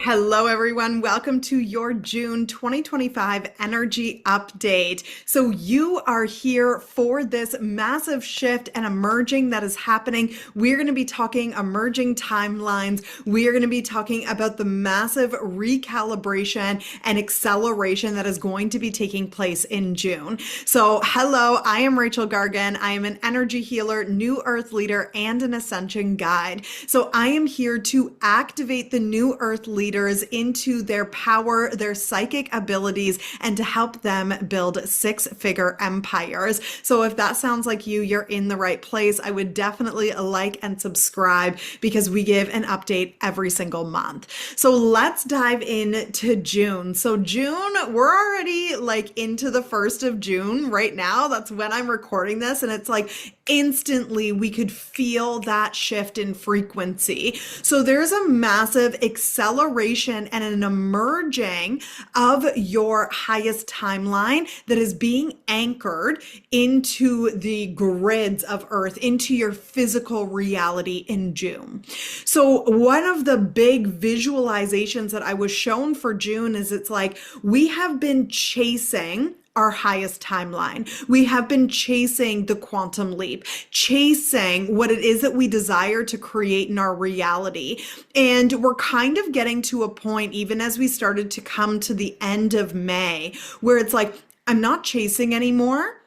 Hello, everyone. Welcome to your June 2025 energy update. So you are here for this massive shift and emerging that is happening. We're going to be talking emerging timelines. We are going to be talking about the massive recalibration and acceleration that is going to be taking place in June. So hello, I am Rachel Gargan. I am an energy healer, new earth leader, and an ascension guide. So I am here to activate the new earth leaders into their power, their psychic abilities, and to help them build six-figure empires. So if that sounds like you're in the right place. I would definitely like and subscribe because we give an update every single month. So let's dive into June. So June, we're already like into the 1st of June right now. That's when I'm recording this, and it's like instantly we could feel that shift in frequency. So there's a massive acceleration and an emerging of your highest timeline that is being anchored into the grids of Earth, into your physical reality in June. So one of the big visualizations that I was shown for June is it's like we have been chasing our highest timeline. We have been chasing the quantum leap, chasing what it is that we desire to create in our reality. And we're kind of getting to a point, even as we started to come to the end of May, where it's like, I'm not chasing anymore.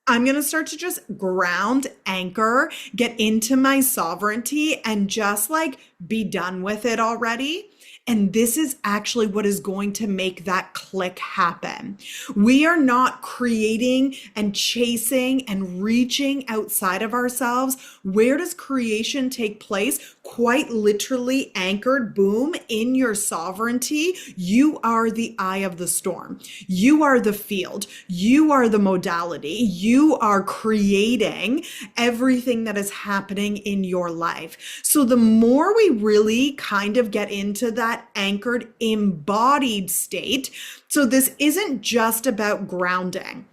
I'm going to start to just ground, anchor, get into my sovereignty, and just like be done with it already. And this is actually what is going to make that click happen. We are not creating and chasing and reaching outside of ourselves. Where does creation take place? Quite literally anchored, boom, in your sovereignty. You are the eye of the storm. You are the field. You are the modality. You are creating everything that is happening in your life. So the more we really kind of get into that anchored, embodied state, so this isn't just about grounding.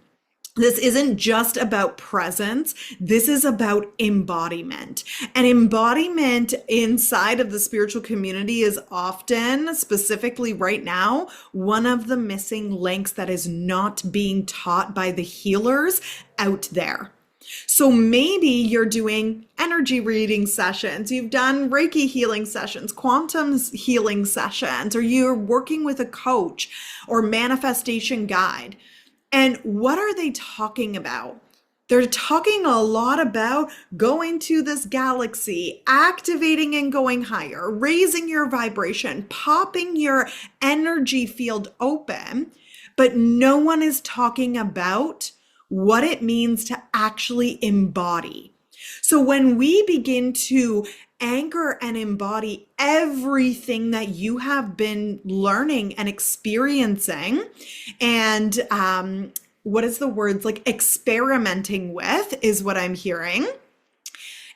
This isn't just about presence. This is about embodiment. And embodiment inside of the spiritual community is often, specifically right now, one of the missing links that is not being taught by the healers out there. So maybe you're doing energy reading sessions, you've done Reiki healing sessions, quantum healing sessions, or you're working with a coach or manifestation guide. And what are they talking about? They're talking a lot about going to this galaxy, activating and going higher, raising your vibration, popping your energy field open, but no one is talking about what it means to actually embody. So when we begin to anchor and embody everything that you have been learning and experiencing and what is the words like experimenting with is what I'm hearing,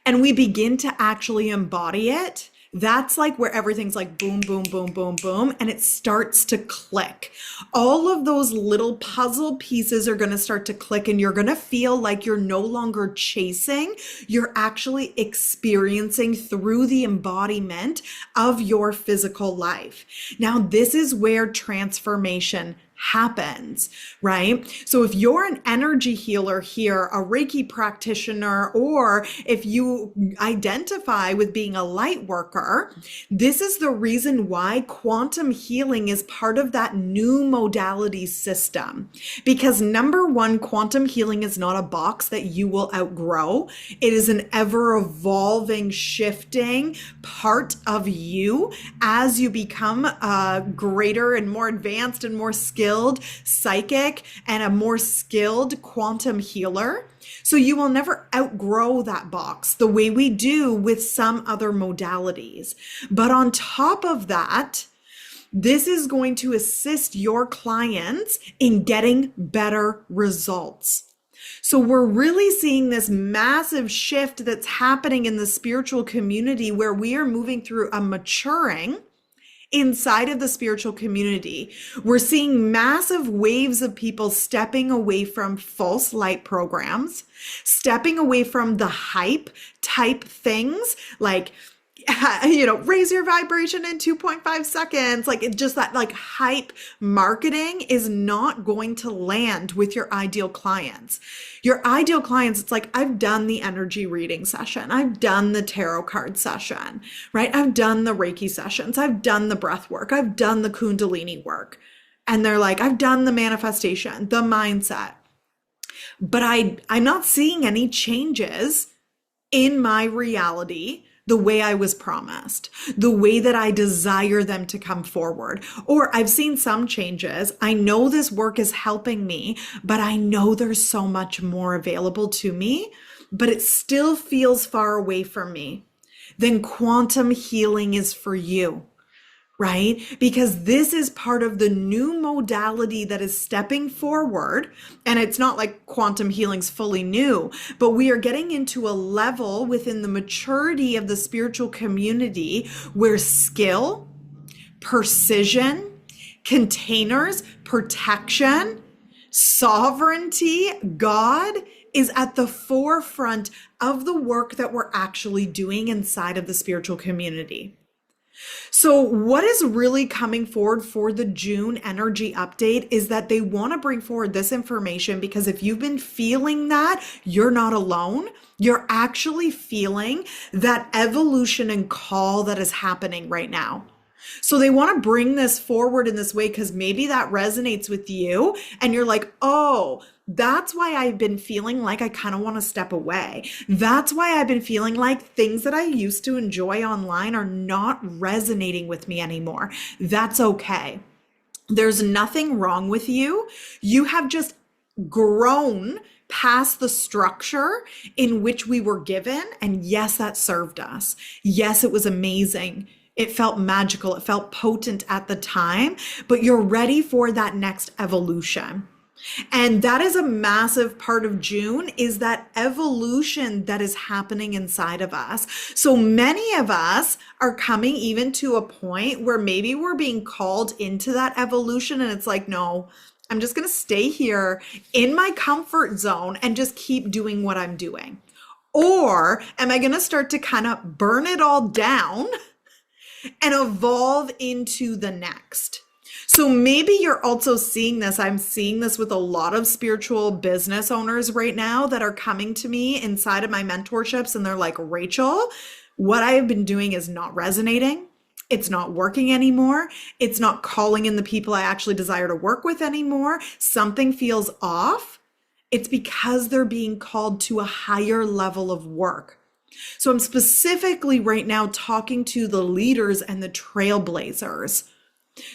and we begin to actually embody it, that's like where everything's like boom, boom, boom, boom, boom, and it starts to click. All of those little puzzle pieces are going to start to click, and you're going to feel like you're no longer chasing, you're actually experiencing through the embodiment of your physical life. Now, this is where transformation happens, right? So if you're an energy healer here, a Reiki practitioner, or if you identify with being a light worker, this is the reason why quantum healing is part of that new modality system. Because number one, quantum healing is not a box that you will outgrow. It is an ever evolving, shifting part of you as you become greater and more advanced and more skilled psychic and a more skilled quantum healer. So you will never outgrow that box the way we do with some other modalities. But on top of that, this is going to assist your clients in getting better results. So we're really seeing this massive shift that's happening in the spiritual community where we are moving through a maturing inside of the spiritual community. We're seeing massive waves of people stepping away from false light programs, stepping away from the hype type things like raise your vibration in 2.5 seconds. Like it just that like hype marketing is not going to land with your ideal clients. Your ideal clients, it's like, I've done the energy reading session. I've done the tarot card session, right? I've done the Reiki sessions. I've done the breath work. I've done the Kundalini work. And they're like, I've done the manifestation, the mindset, but I'm not seeing any changes in my reality the way I was promised, the way that I desire them to come forward. Or I've seen some changes. I know this work is helping me, but I know there's so much more available to me, but it still feels far away from me. Then quantum healing is for you. Right? Because this is part of the new modality that is stepping forward. And it's not like quantum healing's fully new, but we are getting into a level within the maturity of the spiritual community where skill, precision, containers, protection, sovereignty, God is at the forefront of the work that we're actually doing inside of the spiritual community. So what is really coming forward for the June energy update is that they want to bring forward this information, because if you've been feeling that, you're not alone. You're actually feeling that evolution and call that is happening right now. So they want to bring this forward in this way because maybe that resonates with you and you're like, oh, that's why I've been feeling like I kind of want to step away. That's why I've been feeling like things that I used to enjoy online are not resonating with me anymore. That's okay. There's nothing wrong with you. You have just grown past the structure in which we were given. And yes, that served us. Yes, it was amazing. It felt magical. It felt potent at the time, but you're ready for that next evolution. And that is a massive part of June, is that evolution that is happening inside of us. So many of us are coming even to a point where maybe we're being called into that evolution. And it's like, no, I'm just going to stay here in my comfort zone and just keep doing what I'm doing. Or am I going to start to kind of burn it all down and evolve into the next? So maybe you're also seeing this. I'm seeing this with a lot of spiritual business owners right now that are coming to me inside of my mentorships. And they're like, Rachel, what I have been doing is not resonating. It's not working anymore. It's not calling in the people I actually desire to work with anymore. Something feels off. It's because they're being called to a higher level of work. So I'm specifically right now talking to the leaders and the trailblazers.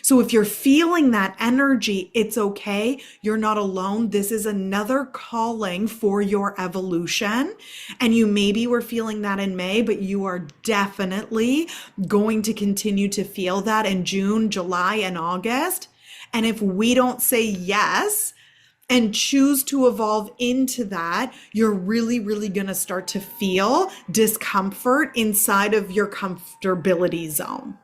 So if you're feeling that energy, it's okay. You're not alone. This is another calling for your evolution. And you maybe were feeling that in May, but you are definitely going to continue to feel that in June, July, and August. And if we don't say yes and choose to evolve into that, you're really, really going to start to feel discomfort inside of your comfortability zone.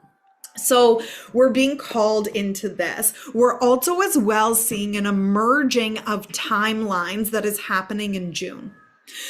So we're being called into this. We're also as well seeing an emerging of timelines that is happening in June.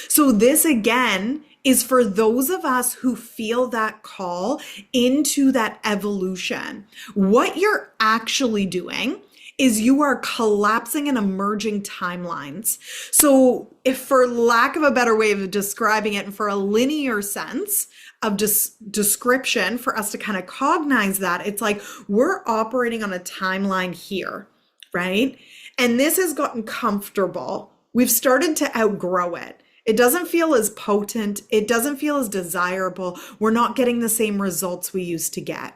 So this again is for those of us who feel that call into that evolution. What you're actually doing is you are collapsing and emerging timelines. So if, for lack of a better way of describing it, and for a linear sense of description for us to kind of cognize that, it's like we're operating on a timeline here, right? And this has gotten comfortable. We've started to outgrow it. It doesn't feel as potent. It doesn't feel as desirable. We're not getting the same results we used to get.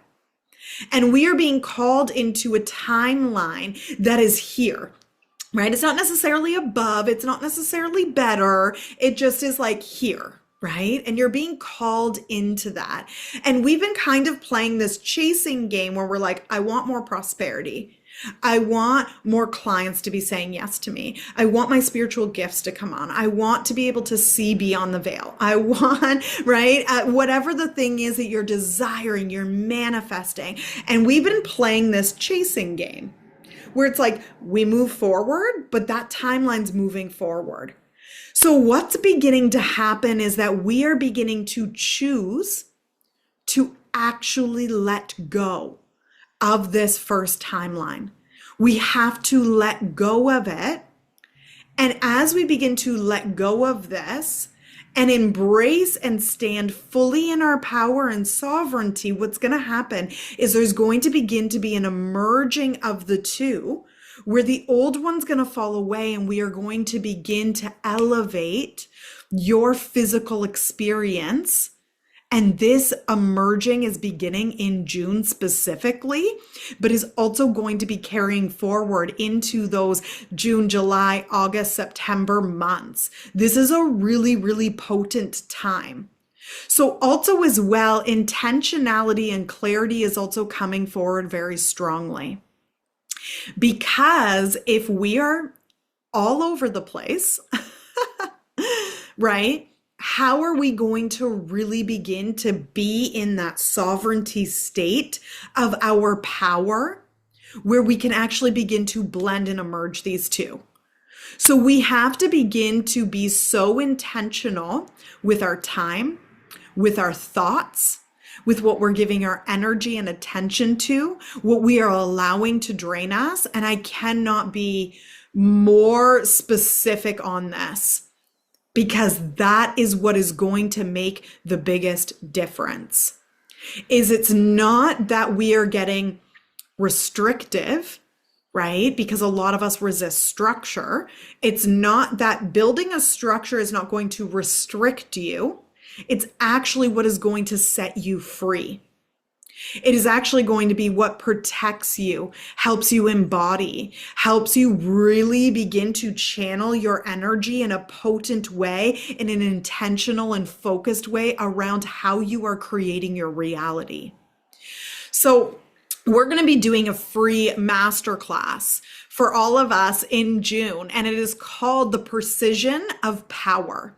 And we are being called into a timeline that is here, right? It's not necessarily above. It's not necessarily better. It just is like here, right? And you're being called into that. And we've been kind of playing this chasing game where we're like, I want more prosperity. I want more clients to be saying yes to me. I want my spiritual gifts to come on. I want to be able to see beyond the veil. I want, right? Whatever the thing is that you're desiring, you're manifesting. And we've been playing this chasing game where it's like we move forward, but that timeline's moving forward. So what's beginning to happen is that we are beginning to choose to actually let go of this first timeline. We have to let go of it. And as we begin to let go of this and embrace and stand fully in our power and sovereignty, what's going to happen is there's going to begin to be an emerging of the two, where the old one's going to fall away and we are going to begin to elevate your physical experience. And this emerging is beginning in June specifically, but is also going to be carrying forward into those June, July, August, September months. This is a really, really potent time. So also as well, intentionality and clarity is also coming forward very strongly. Because if we are all over the place, right? How are we going to really begin to be in that sovereignty state of our power where we can actually begin to blend and emerge these two? So we have to begin to be so intentional with our time, with our thoughts, with what we're giving our energy and attention to, what we are allowing to drain us. And I cannot be more specific on this, because that is what is going to make the biggest difference. It's not that we are getting restrictive, right? Because a lot of us resist structure. It's not that building a structure is not going to restrict you. It's actually what is going to set you free. It is actually going to be what protects you, helps you embody, helps you really begin to channel your energy in a potent way, in an intentional and focused way around how you are creating your reality. So we're going to be doing a free masterclass for all of us in June, and it is called The Precision of Power.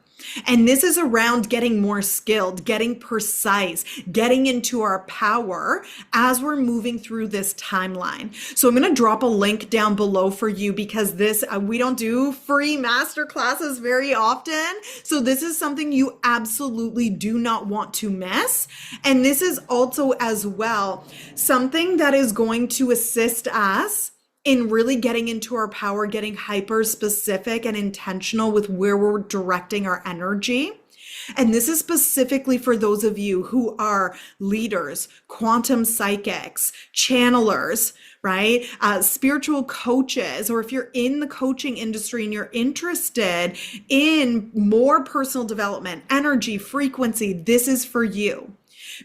And this is around getting more skilled, getting precise, getting into our power as we're moving through this timeline. So I'm going to drop a link down below for you, because this, we don't do free masterclasses very often. So this is something you absolutely do not want to miss. And this is also as well something that is going to assist us in really getting into our power, getting hyper specific and intentional with where we're directing our energy. And this is specifically for those of you who are leaders, quantum psychics, channelers, right? Spiritual coaches, or if you're in the coaching industry and you're interested in more personal development, energy, frequency, this is for you.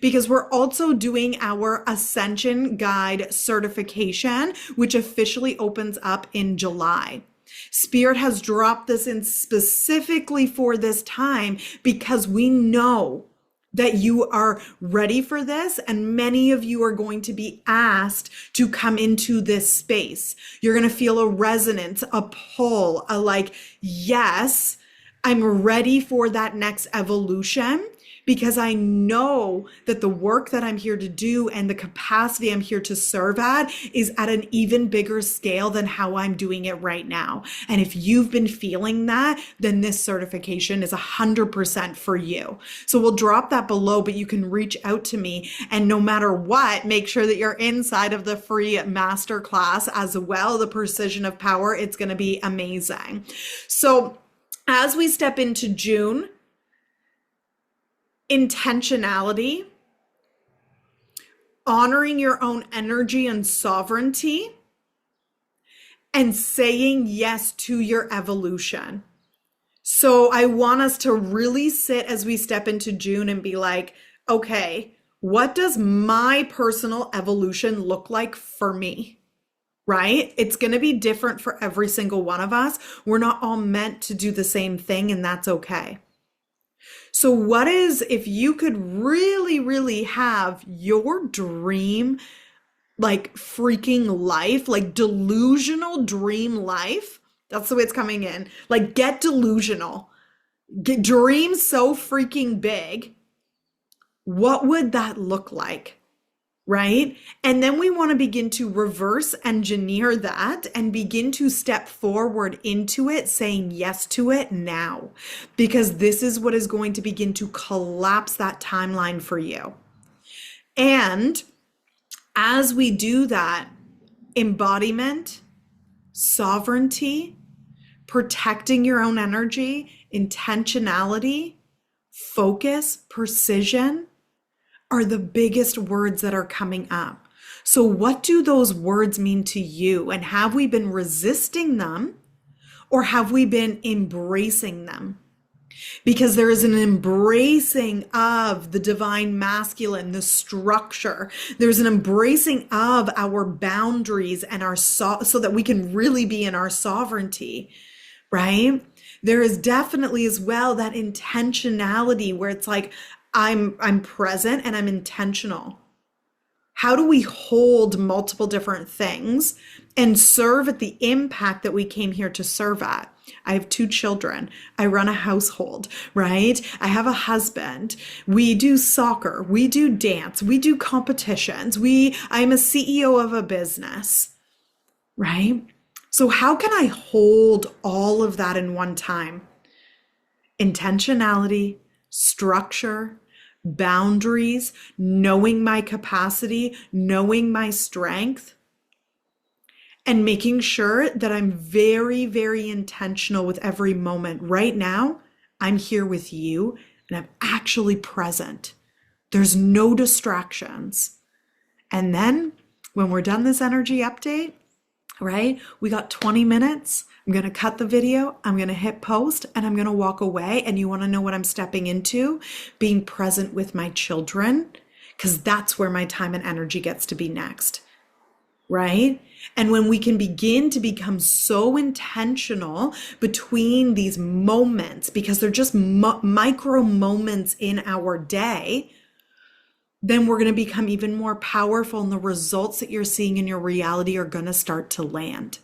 Because we're also doing our Ascension Guide Certification, which officially opens up in July. Spirit has dropped this in specifically for this time because we know that you are ready for this, and many of you are going to be asked to come into this space. You're going to feel a resonance, a pull, a like, yes, I'm ready for that next evolution. Because I know that the work that I'm here to do and the capacity I'm here to serve at is at an even bigger scale than how I'm doing it right now. And if you've been feeling that, then this certification is 100% for you. So we'll drop that below, but you can reach out to me. And no matter what, make sure that you're inside of the free masterclass as well, The Precision of Power. It's going to be amazing. So as we step into June, intentionality, honoring your own energy and sovereignty, and saying yes to your evolution. So I want us to really sit as we step into June and be like, okay, what does my personal evolution look like for me? Right? It's going to be different for every single one of us. We're not all meant to do the same thing, and that's okay. So what is, if you could really, really have your dream, like freaking life, like delusional dream life? That's the way it's coming in. Like, get delusional, dream so freaking big. What would that look like? Right? And then we want to begin to reverse engineer that and begin to step forward into it, saying yes to it now, because this is what is going to begin to collapse that timeline for you. And as we do that, embodiment, sovereignty, protecting your own energy, intentionality, focus, precision are the biggest words that are coming up. So what do those words mean to you? And have we been resisting them, or have we been embracing them? Because there is an embracing of the divine masculine, the structure. There's an embracing of our boundaries and our so that we can really be in our sovereignty, right? There is definitely as well that intentionality where it's like, I'm present and I'm intentional. How do we hold multiple different things and serve at the impact that we came here to serve at? I have 2 children. I run a household, right? I have a husband. We do soccer. We do dance. We do competitions. I'm a CEO of a business, right? So how can I hold all of that in one time? Intentionality, structure, boundaries, knowing my capacity, knowing my strength, and making sure that I'm very, very intentional with every moment. Right now, I'm here with you and I'm actually present. There's no distractions. And then when we're done this energy update, right? We got 20 minutes. I'm going to cut the video. I'm going to hit post and I'm going to walk away. And you want to know what I'm stepping into? Being present with my children, because that's where my time and energy gets to be next, right? And when we can begin to become so intentional between these moments, because they're just micro moments in our day, then we're going to become even more powerful, and the results that you're seeing in your reality are going to start to land.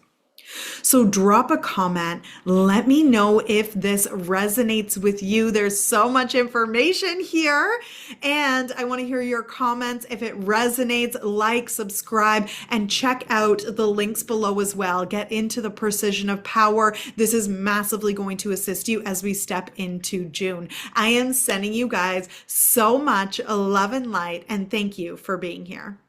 So drop a comment. Let me know if this resonates with you. There's so much information here, and I want to hear your comments. If it resonates, like, subscribe, and check out the links below as well. Get into the precision of power. This is massively going to assist you as we step into June. I am sending you guys so much love and light, and thank you for being here.